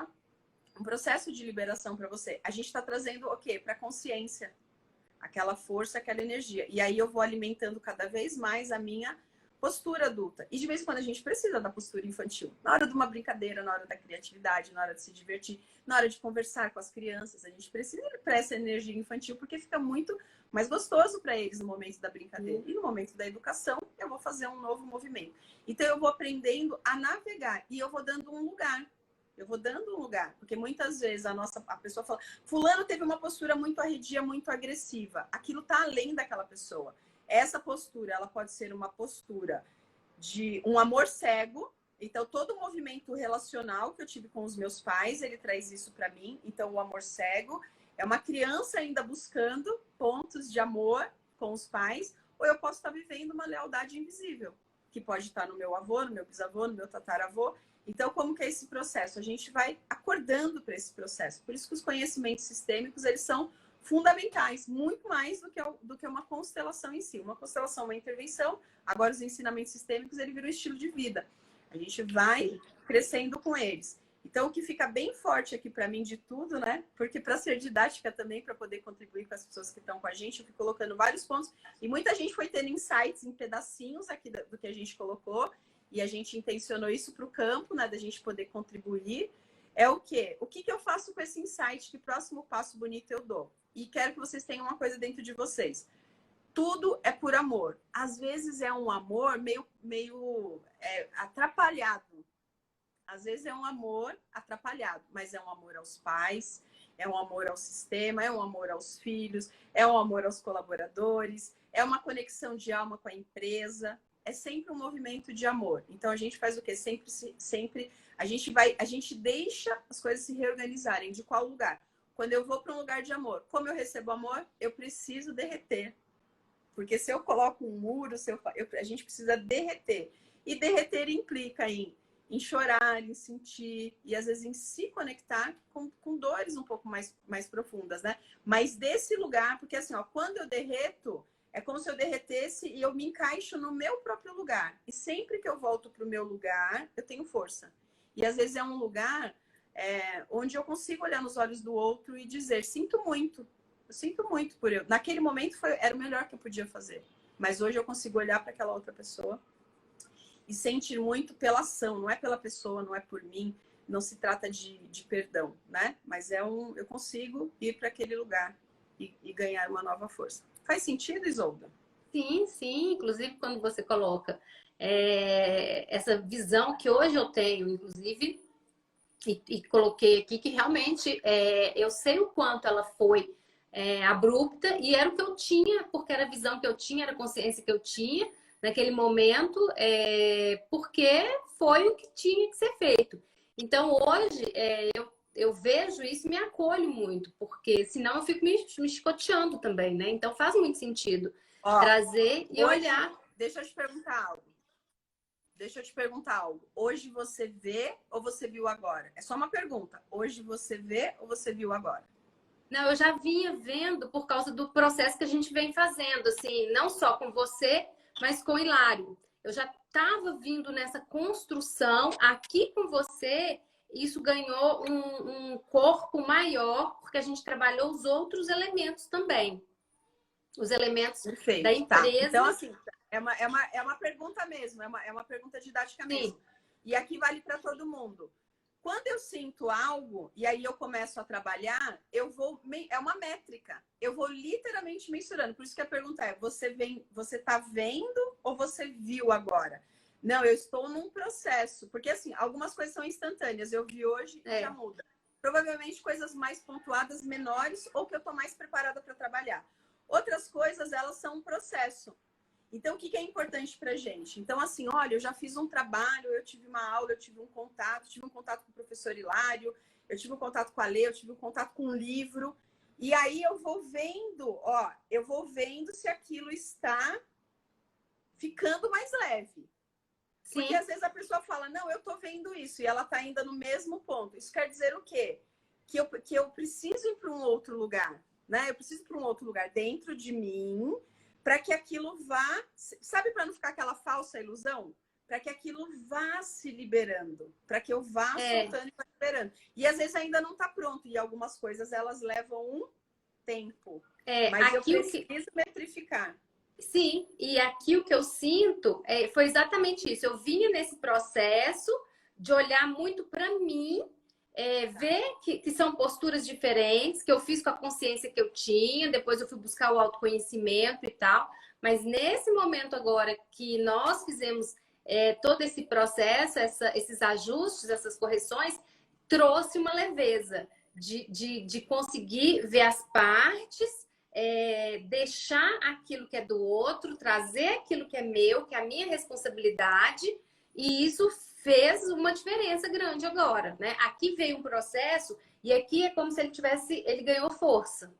processo de liberação para você. A gente está trazendo o quê? Para a consciência. Aquela força, aquela energia. E aí eu vou alimentando cada vez mais a minha postura adulta. E de vez em quando a gente precisa da postura infantil. Na hora de uma brincadeira, na hora da criatividade, na hora de se divertir, na hora de conversar com as crianças, a gente precisa para essa energia infantil porque fica muito mais gostoso para eles no momento da brincadeira. E no momento da educação, eu vou fazer um novo movimento. Então eu vou aprendendo a navegar e eu vou dando um lugar. Eu vou dando um lugar, porque muitas vezes a pessoa fala, fulano teve uma postura muito arredia, muito agressiva. Aquilo está além daquela pessoa. Essa postura, ela pode ser uma postura de um amor cego. Então, todo o movimento relacional que eu tive com os meus pais, ele traz isso para mim. Então, o amor cego é uma criança ainda buscando pontos de amor com os pais, ou eu posso estar vivendo uma lealdade invisível, que pode estar no meu avô, no meu bisavô, no meu tataravô. Então, como que é esse processo? A gente vai acordando para esse processo. Por isso que os conhecimentos sistêmicos, eles são fundamentais, muito mais do que uma constelação em si. Uma constelação é uma intervenção, agora os ensinamentos sistêmicos, ele vira um estilo de vida. A gente vai crescendo com eles. Então, o que fica bem forte aqui para mim de tudo, né? Porque para ser didática também, para poder contribuir com as pessoas que estão com a gente, eu fui colocando vários pontos. E muita gente foi tendo insights em pedacinhos aqui do que a gente colocou. E a gente intencionou isso para o campo, né? Da gente poder contribuir. É o quê? O que eu faço com esse insight? Que próximo passo bonito eu dou? E quero que vocês tenham uma coisa dentro de vocês. Tudo é por amor. Às vezes é um amor meio atrapalhado. Às vezes é um amor atrapalhado, mas é um amor aos pais, é um amor ao sistema, é um amor aos filhos, é um amor aos colaboradores, é uma conexão de alma com a empresa. É sempre um movimento de amor. Então a gente faz o quê? Sempre a gente deixa as coisas se reorganizarem. De qual lugar? Quando eu vou para um lugar de amor, como eu recebo amor, eu preciso derreter. Porque se eu coloco um muro, a gente precisa derreter. E derreter implica em chorar, em sentir, e às vezes em se conectar com dores um pouco mais profundas, né? Mas desse lugar, porque assim, ó, quando eu derreto, é como se eu derretesse e eu me encaixo no meu próprio lugar. E sempre que eu volto para o meu lugar, eu tenho força. E às vezes é um lugar onde eu consigo olhar nos olhos do outro e dizer, sinto muito. Eu sinto muito por eu. Naquele momento era o melhor que eu podia fazer. Mas hoje eu consigo olhar para aquela outra pessoa e sentir muito pela ação. Não é pela pessoa, não é por mim. Não se trata de perdão, né? Mas eu consigo ir para aquele lugar e ganhar uma nova força. Faz sentido, Isolda? Sim, sim. Inclusive, quando você coloca essa visão que hoje eu tenho, inclusive, e coloquei aqui que realmente eu sei o quanto ela foi abrupta e era o que eu tinha, porque era a visão que eu tinha, era a consciência que eu tinha naquele momento, porque foi o que tinha que ser feito. Então, hoje, eu vejo isso e me acolho muito, porque senão eu fico me chicoteando também, né? Então, faz muito sentido trazer e hoje, olhar. Deixa eu te perguntar algo. Hoje você vê ou você viu agora? É só uma pergunta. Hoje você vê ou você viu agora? Não, eu já vinha vendo por causa do processo que a gente vem fazendo, assim, não só com você, mas com o Hilário. Eu já estava vindo nessa construção aqui com você, isso ganhou um corpo maior, porque a gente trabalhou os outros elementos também. Os elementos Perfeito, da empresa. Tá. Então, assim, é uma pergunta mesmo, é uma pergunta didática mesmo. E aqui vale para todo mundo. Quando eu sinto algo e aí eu começo a trabalhar, é uma métrica. Eu vou literalmente mensurando. Por isso que a pergunta é: você tá vendo ou você viu agora? Não, eu estou num processo. Porque assim, algumas coisas são instantâneas. Eu vi hoje e já muda. Provavelmente coisas mais pontuadas, menores, ou que eu tô mais preparada para trabalhar. Outras coisas, elas são um processo. Então, o que é importante para a gente? Então, assim, olha, eu já fiz um trabalho, eu tive uma aula, eu tive um contato com o professor Hilário, eu tive um contato com a Lê, eu tive um contato com um livro. E aí eu vou vendo se aquilo está ficando mais leve. Sim. Porque às vezes a pessoa fala, não, eu tô vendo isso, e ela tá ainda no mesmo ponto. Isso quer dizer o quê? Que eu preciso ir para um outro lugar, né? Eu preciso ir para um outro lugar dentro de mim, para que aquilo vá, sabe, para não ficar aquela falsa ilusão? Para que aquilo vá se liberando, para que eu vá soltando e vá liberando. E às vezes ainda não está pronto, e algumas coisas elas levam um tempo. Mas eu preciso metrificar. Sim, e aqui o que eu sinto foi exatamente isso. Eu vinha nesse processo de olhar muito para mim, ver que são posturas diferentes, que eu fiz com a consciência que eu tinha, depois eu fui buscar o autoconhecimento e tal. Mas nesse momento agora que nós fizemos todo esse processo, esses ajustes, essas correções, trouxe uma leveza de conseguir ver as partes, deixar aquilo que é do outro, trazer aquilo que é meu, que é a minha responsabilidade, e isso fez uma diferença grande agora, né? Aqui veio um processo e aqui é como se ele ganhou força.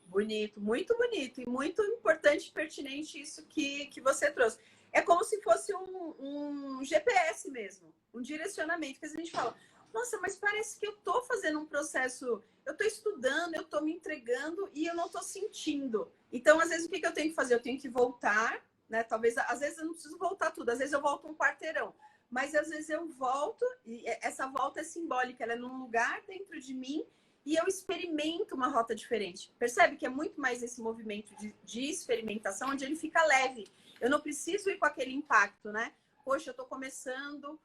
Bonito, muito bonito e muito importante e pertinente isso que você trouxe. É como se fosse um GPS mesmo, um direcionamento, que a gente fala, nossa, mas parece que eu tô fazendo um processo, eu tô estudando, eu tô me entregando e eu não tô sentindo. Então, às vezes, o que eu tenho que fazer? Eu tenho que voltar, né? Talvez, às vezes eu não preciso voltar tudo, às vezes eu volto um quarteirão. Mas às vezes eu volto, e essa volta é simbólica, ela é num lugar dentro de mim e eu experimento uma rota diferente. Percebe que é muito mais esse movimento de experimentação, onde ele fica leve. Eu não preciso ir com aquele impacto, né? Poxa, eu tô começando,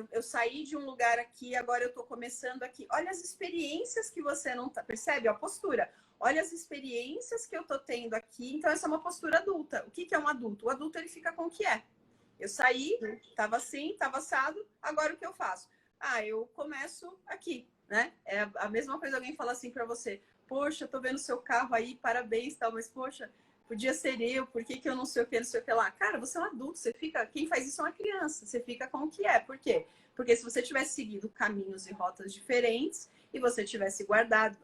eu saí de um lugar aqui, agora eu tô começando aqui. Olha as experiências que você não tá, percebe? A postura. Olha as experiências que eu tô tendo aqui. Então, essa é uma postura adulta. O que é um adulto? O adulto, ele fica com o que é. Eu saí, tava assim, tava assado, agora o que eu faço? Eu começo aqui, né? É a mesma coisa alguém falar assim para você, poxa, eu tô vendo seu carro aí, parabéns, tal, mas poxa, podia ser eu, por que eu não sei o que, não sei o que lá? Cara, você é um adulto, você fica, quem faz isso é uma criança, você fica com o que é. Por quê? Porque se você tivesse seguido caminhos e rotas diferentes, e você tivesse guardado,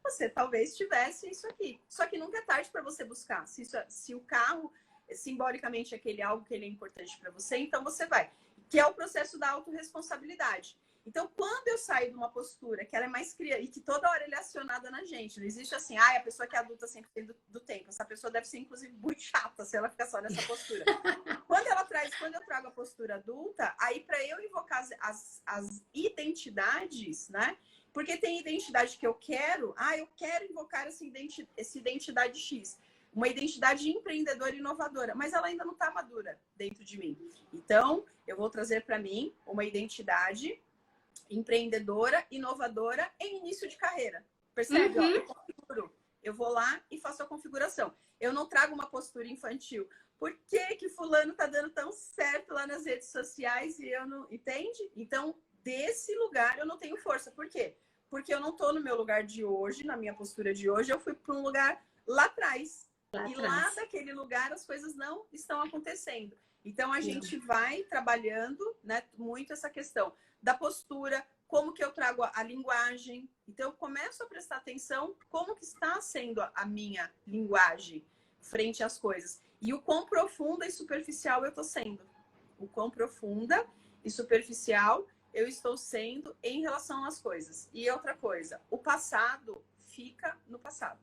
você talvez tivesse isso aqui. Só que nunca é tarde para você buscar. Se o carro simbolicamente aquele algo que ele é importante para você, então você vai. Que é o processo da autorresponsabilidade. Então, quando eu saio de uma postura que ela é mais criança e que toda hora ele é acionada na gente, não existe assim, a pessoa que é adulta sempre do tempo. Essa pessoa deve ser, inclusive, muito chata se ela ficar só nessa postura. Quando eu trago a postura adulta, aí para eu invocar as identidades, né? Porque tem identidade que eu quero invocar essa identidade X. Uma identidade empreendedora e inovadora, mas ela ainda não está madura dentro de mim. Então, eu vou trazer para mim uma identidade empreendedora, inovadora em início de carreira. Percebe? Uhum. Eu configuro. Eu vou lá e faço a configuração. Eu não trago uma postura infantil. Por que fulano tá dando tão certo lá nas redes sociais e eu não... Entende? Então, desse lugar eu não tenho força. Por quê? Porque eu não tô no meu lugar de hoje, na minha postura de hoje, eu fui para um lugar lá atrás. Lá daquele lugar as coisas não estão acontecendo. Então a gente vai trabalhando, né, muito essa questão da postura, como que eu trago a linguagem. Então eu começo a prestar atenção como que está sendo a minha linguagem frente às coisas. E o quão profunda e superficial eu estou sendo. O quão profunda e superficial eu estou sendo em relação às coisas. E outra coisa, o passado fica no passado.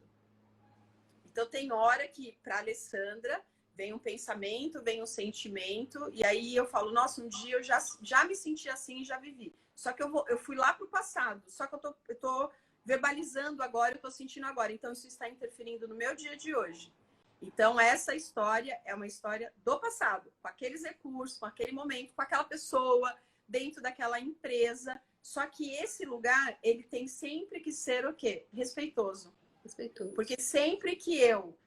Então, tem hora que, para a Alessandra, vem um pensamento, vem um sentimento, e aí eu falo, nossa, um dia eu já me senti assim e já vivi. Só que eu fui lá pro passado, só que eu tô verbalizando agora, eu tô sentindo agora. Então, isso está interferindo no meu dia de hoje. Então, essa história é uma história do passado, com aqueles recursos, com aquele momento, com aquela pessoa, dentro daquela empresa. Só que esse lugar, ele tem sempre que ser o quê? Respeitoso. Respeitoso. Porque sempre que eu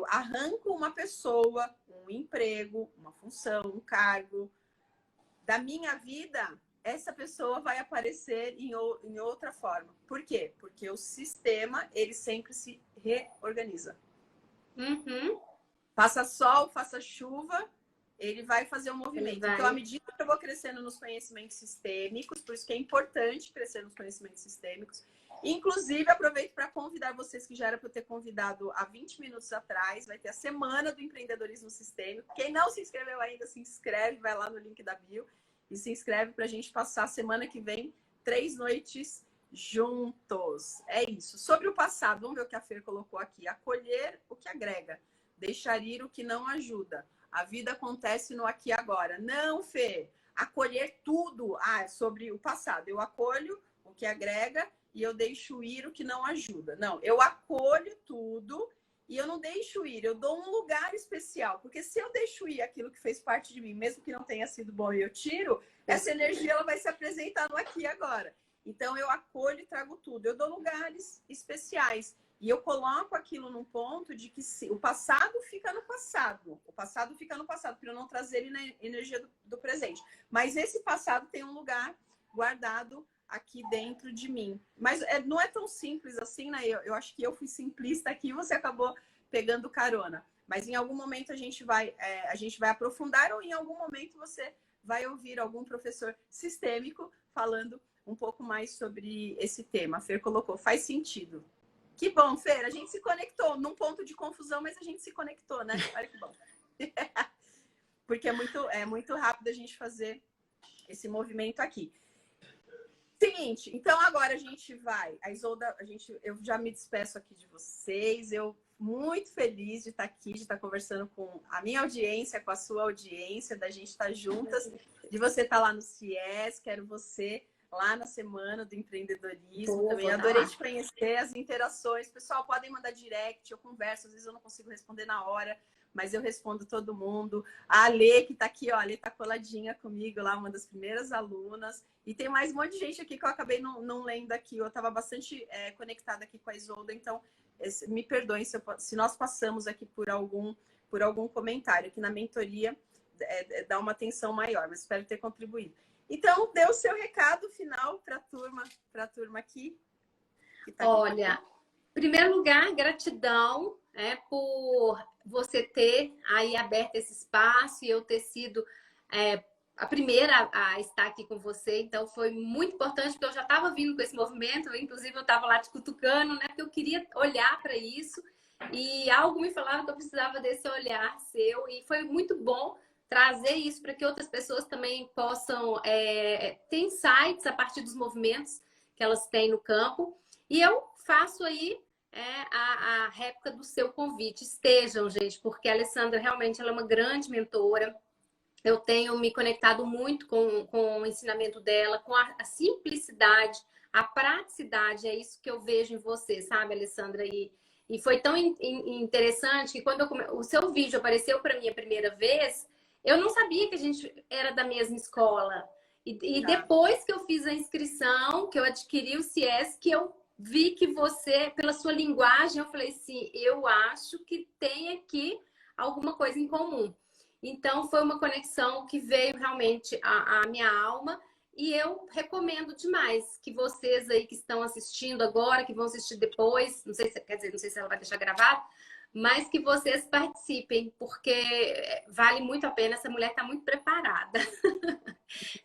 arranco uma pessoa, um emprego, uma função, um cargo da minha vida, essa pessoa vai aparecer em outra forma. Por quê? Porque o sistema, ele sempre se reorganiza. Uhum. Faça sol, faça chuva, ele vai fazer um movimento. Então, à medida que eu vou crescendo nos conhecimentos sistêmicos, por isso que é importante crescer nos conhecimentos sistêmicos. Inclusive, aproveito para convidar vocês, que já era para eu ter convidado há 20 minutos atrás, vai ter a Semana do Empreendedorismo Sistêmico. Quem não se inscreveu ainda, se inscreve, vai lá no link da bio e se inscreve para a gente passar a semana que vem 3 noites juntos. É isso. Sobre o passado, vamos ver o que a Fer colocou aqui. Acolher o que agrega, deixar ir o que não ajuda. A vida acontece no aqui e agora. Não, Fê. Acolher tudo sobre o passado. Eu acolho o que agrega e eu deixo ir o que não ajuda. Não, eu acolho tudo e eu não deixo ir. Eu dou um lugar especial. Porque se eu deixo ir aquilo que fez parte de mim, mesmo que não tenha sido bom e eu tiro, essa energia ela vai se apresentar no aqui e agora. Então, eu acolho e trago tudo. Eu dou lugares especiais. E eu coloco aquilo num ponto de que o passado fica no passado. O passado fica no passado, para eu não trazer ele na energia do presente. Mas esse passado tem um lugar guardado aqui dentro de mim. Mas não é tão simples assim, né? Eu acho que eu fui simplista aqui e você acabou pegando carona. Mas em algum momento a gente vai aprofundar, ou em algum momento você vai ouvir algum professor sistêmico falando um pouco mais sobre esse tema. A Fer colocou, faz sentido. Que bom, Fer, a gente se conectou num ponto de confusão, mas a gente se conectou, né? Olha que bom. Porque é muito rápido a gente fazer esse movimento aqui. Seguinte, então agora a gente vai. A Isolda, eu já me despeço aqui de vocês. Eu muito feliz de estar aqui, de estar conversando com a minha audiência, com a sua audiência, da gente estar juntas, de você estar lá no CIES, quero você lá na Semana do Empreendedorismo. Também adorei te conhecer, as interações. Pessoal, podem mandar direct, eu converso, às vezes eu não consigo responder na hora, mas eu respondo todo mundo. A Alê, que está aqui, ó, a Alê está coladinha comigo lá, uma das primeiras alunas. E tem mais um monte de gente aqui que eu acabei não lendo aqui. Eu estava bastante conectada aqui com a Isolda, então me perdoem se nós passamos aqui por algum comentário, que na mentoria dá uma atenção maior, mas espero ter contribuído. Então, dê o seu recado final para a turma aqui. Olha, em primeiro lugar, gratidão por você ter aí aberto esse espaço e eu ter sido a primeira a estar aqui com você. Então, foi muito importante, porque eu já estava vindo com esse movimento, inclusive eu estava lá te cutucando, né? Porque eu queria olhar para isso e algo me falava que eu precisava desse olhar seu e foi muito bom trazer isso para que outras pessoas também possam ter insights a partir dos movimentos que elas têm no campo. E eu faço aí a réplica do seu convite. Estejam, gente, porque a Alessandra realmente ela é uma grande mentora. Eu tenho me conectado muito com o ensinamento dela, com a simplicidade, a praticidade. É isso que eu vejo em você, sabe, Alessandra? E foi tão interessante que quando o seu vídeo apareceu para mim a primeira vez, eu não sabia que a gente era da mesma escola. E depois que eu fiz a inscrição, que eu adquiri o CIES, que eu vi que você, pela sua linguagem, eu falei assim, eu acho que tem aqui alguma coisa em comum. Então, foi uma conexão que veio realmente à minha alma. E eu recomendo demais que vocês aí que estão assistindo agora, que vão assistir depois, não sei se ela vai deixar gravado, mas que vocês participem, porque vale muito a pena. Essa mulher está muito preparada.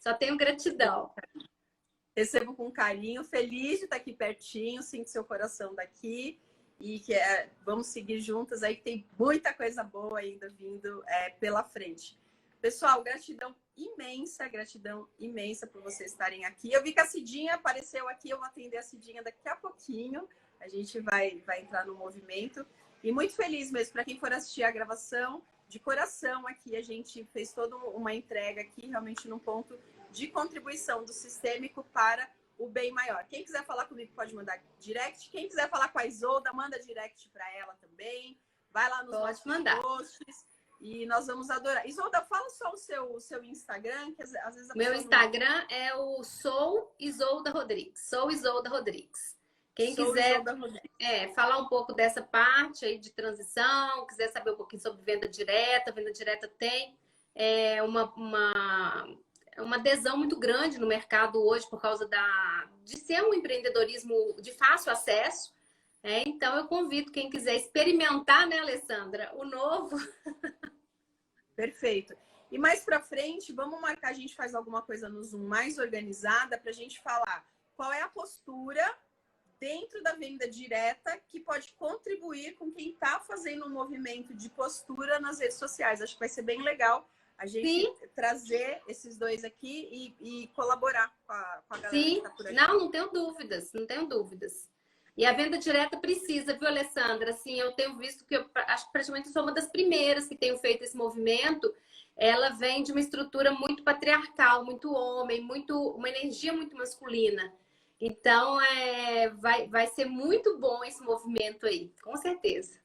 Só tenho gratidão. Recebo com carinho, feliz de estar aqui pertinho, sinto seu coração daqui e que vamos seguir juntas aí, que tem muita coisa boa ainda vindo pela frente. Pessoal, gratidão imensa por vocês estarem aqui. Eu vi que a Cidinha apareceu aqui, eu vou atender a Cidinha daqui a pouquinho. A gente vai entrar no movimento. E muito feliz mesmo, para quem for assistir a gravação, de coração aqui. A gente fez toda uma entrega aqui, realmente num ponto de contribuição do sistêmico para o bem maior. Quem quiser falar comigo pode mandar direct. Quem quiser falar com a Isolda, manda direct para ela também. Vai lá nos nossos posts e nós vamos adorar. Isolda, fala só o seu Instagram, que às vezes a Meu Instagram é o Sou Isolda Rodrigues. Sou Isolda Rodrigues. Quem quiser falar um pouco dessa parte aí de transição, quiser saber um pouquinho sobre venda direta tem uma adesão muito grande no mercado hoje por causa de ser um empreendedorismo de fácil acesso. Então, eu convido quem quiser experimentar, né, Alessandra, o novo. Perfeito. E mais para frente, vamos marcar, a gente faz alguma coisa no Zoom mais organizada para a gente falar qual é a postura dentro da venda direta que pode contribuir com quem está fazendo um movimento de postura nas redes sociais. Acho que vai ser bem legal a gente trazer esses dois aqui e colaborar com a galera que está por aqui. Não tenho dúvidas, não tenho dúvidas. E a venda direta precisa, viu, Alessandra? Assim, eu tenho visto que eu acho que praticamente sou uma das primeiras que tenho feito esse movimento. Ela vem de uma estrutura muito patriarcal, muito homem, uma energia muito masculina. Então, vai ser muito bom esse movimento aí, com certeza.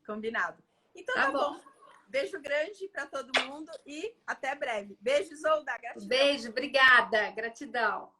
Combinado. Então tá bom. Beijo grande para todo mundo e até breve. Beijo, Isolda. Gratidão. Beijo, obrigada. Gratidão.